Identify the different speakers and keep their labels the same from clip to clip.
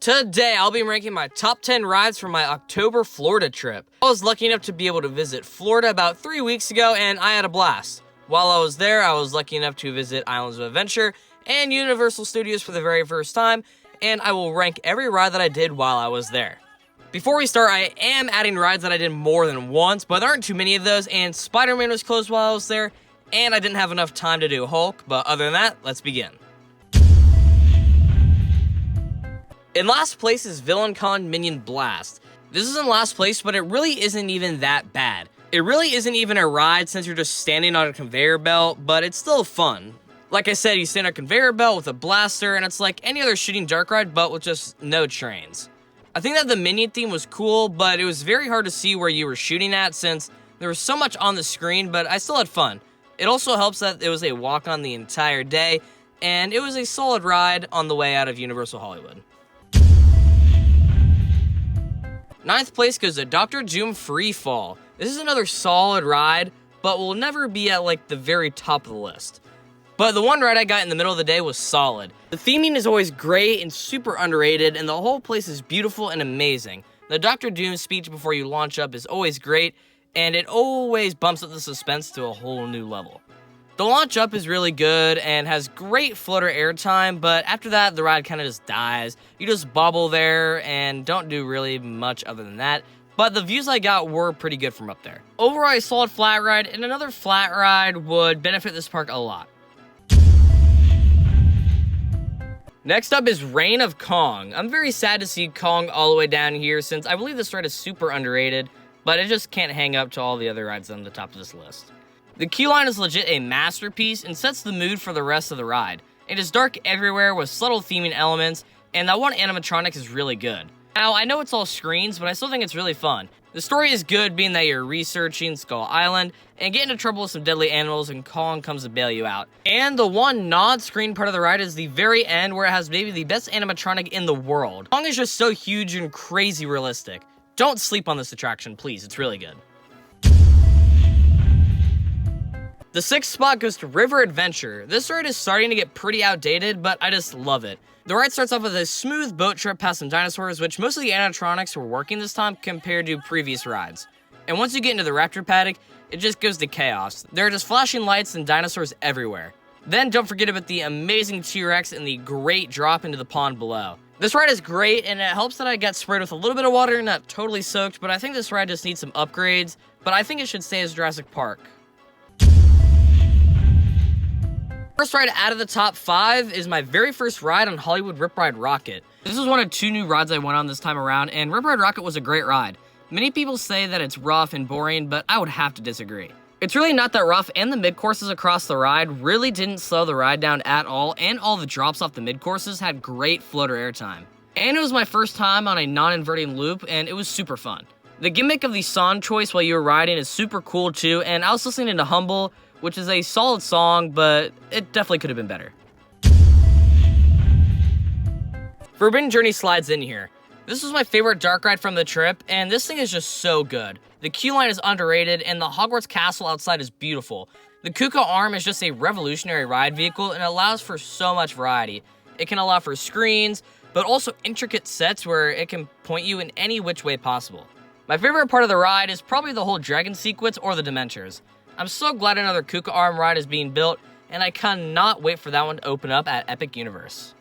Speaker 1: Today, I'll be ranking my top 10 rides from my October Florida trip. I was lucky enough to be able to visit Florida about 3 weeks ago, and I had a blast. While I was there, I was lucky enough to visit Islands of Adventure and Universal Studios for the very first time, and I will rank every ride that I did while I was there. Before we start, I am adding rides that I did more than once, but there aren't too many of those, and Spider-Man was closed while I was there, and I didn't have enough time to do Hulk, but other than that, let's begin. In last place is VillainCon Minion Blast. This is in last place, but it really isn't even that bad. It really isn't even a ride since you're just standing on a conveyor belt, but it's still fun. Like I said, you stand on a conveyor belt with a blaster, and it's like any other shooting dark ride, but with just no trains. I think that the Minion theme was cool, but it was very hard to see where you were shooting at since there was so much on the screen, but I still had fun. It also helps that it was a walk-on the entire day, and it was a solid ride on the way out of Universal Hollywood. 9th place goes to Doom Freefall. This is another solid ride, but will never be at like the very top of the list. But the one ride I got in the middle of the day was solid. The theming is always great and super underrated, and the whole place is beautiful and amazing. The Dr. Doom speech before you launch up is always great, and it always bumps up the suspense to a whole new level. The launch up is really good and has great floater airtime, but after that, the ride kind of just dies. You just bobble there and don't do really much other than that, but the views I got were pretty good from up there. Overall, a solid flat ride, and another flat ride would benefit this park a lot. Next up is Reign of Kong. I'm very sad to see Kong all the way down here since I believe this ride is super underrated, but it just can't hang up to all the other rides on the top of this list. The queue line is legit a masterpiece and sets the mood for the rest of the ride. It is dark everywhere with subtle theming elements, and that one animatronic is really good. Now, I know it's all screens, but I still think it's really fun. The story is good, being that you're researching Skull Island and get into trouble with some deadly animals, and Kong comes to bail you out. And the one non-screen part of the ride is the very end, where it has maybe the best animatronic in the world. Kong is just so huge and crazy realistic. Don't sleep on this attraction, please. It's really good. The 6th spot goes to River Adventure. This ride is starting to get pretty outdated, but I just love it. The ride starts off with a smooth boat trip past some dinosaurs, which most of the animatronics were working this time compared to previous rides. And once you get into the Raptor paddock, it just goes to chaos. There are just flashing lights and dinosaurs everywhere. Then don't forget about the amazing T-Rex and the great drop into the pond below. This ride is great, and it helps that I got sprayed with a little bit of water, not totally soaked, but I think this ride just needs some upgrades, but I think it should stay as Jurassic Park. First ride out of the top 5 is my very first ride on Hollywood Rip Ride Rocket. This is one of 2 new rides I went on this time around, and Rip Ride Rocket was a great ride. Many people say that it's rough and boring, but I would have to disagree. It's really not that rough, and the mid-courses across the ride really didn't slow the ride down at all, and all the drops off the mid-courses had great floater airtime. And it was my first time on a non-inverting loop, and it was super fun. The gimmick of the song choice while you were riding is super cool too, and I was listening to Humble, which is a solid song, but it definitely could have been better. Forbidden Journey slides in here. This was my favorite dark ride from the trip, and this thing is just so good. The queue line is underrated, and the Hogwarts castle outside is beautiful. The Kuka arm is just a revolutionary ride vehicle, and it allows for so much variety. It can allow for screens, but also intricate sets where it can point you in any which way possible. My favorite part of the ride is probably the whole dragon sequence or the Dementors. I'm so glad another Kuka arm ride is being built, and I cannot wait for that one to open up at Epic Universe.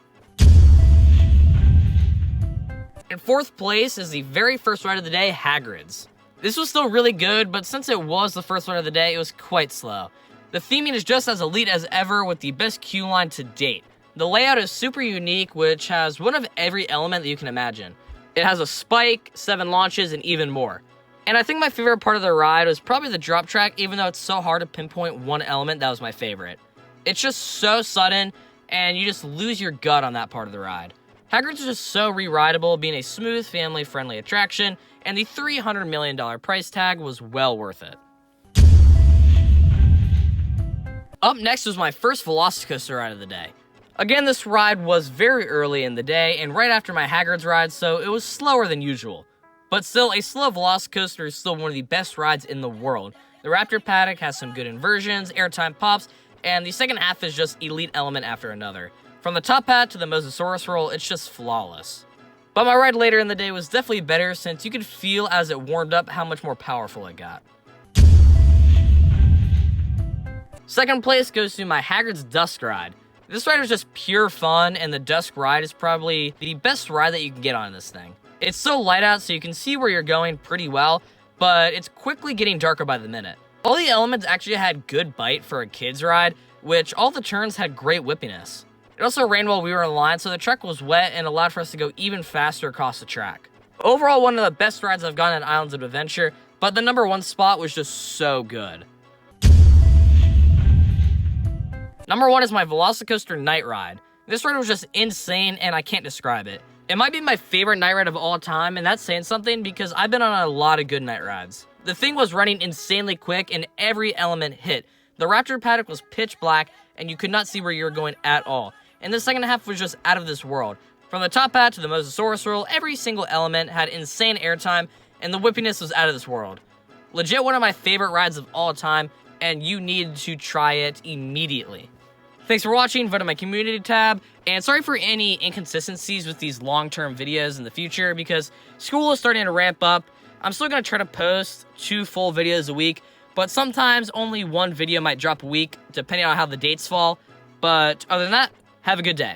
Speaker 1: In 4th place is the very first ride of the day, Hagrids. This was still really good, but since it was the first ride of the day, it was quite slow. The theming is just as elite as ever with the best queue line to date. The layout is super unique, which has one of every element that you can imagine. It has a spike, 7 launches, and even more. And I think my favorite part of the ride was probably the drop track, even though it's so hard to pinpoint one element that was my favorite. It's just so sudden, and you just lose your gut on that part of the ride. Hagrids is just so re-rideable, being a smooth, family-friendly attraction, and the $300 million price tag was well worth it. Up next was my first Velocicoaster ride of the day. Again, this ride was very early in the day, and right after my Hagrids ride, so it was slower than usual. But still, a slow Velocicoaster is still one of the best rides in the world. The Raptor paddock has some good inversions, airtime pops, and the second half is just elite element after another. From the top hat to the Mosasaurus roll, it's just flawless. But my ride later in the day was definitely better since you could feel as it warmed up how much more powerful it got. Second place goes to my Hagrids Dusk ride. This ride was just pure fun, and the Dusk ride is probably the best ride that you can get on this thing. It's so light out so you can see where you're going pretty well, but it's quickly getting darker by the minute. All the elements actually had good bite for a kid's ride, which all the turns had great whippiness. It also rained while we were in line, so the track was wet and allowed for us to go even faster across the track. Overall, one of the best rides I've gone on Islands of Adventure, but the number 1 spot was just so good. Number 1 is my Velocicoaster night ride. This ride was just insane and I can't describe it. It might be my favorite night ride of all time, and that's saying something because I've been on a lot of good night rides. The thing was running insanely quick and every element hit. The Raptor paddock was pitch black and you could not see where you were going at all. And the second half was just out of this world. From the top hat to the Mosasaurus roll, every single element had insane airtime and the whippiness was out of this world. Legit one of my favorite rides of all time, and you need to try it immediately. Thanks for watching, vote on my community tab, and sorry for any inconsistencies with these long-term videos in the future because school is starting to ramp up. I'm still going to try to post 2 full videos a week, but sometimes only 1 video might drop a week depending on how the dates fall. But other than that, have a good day.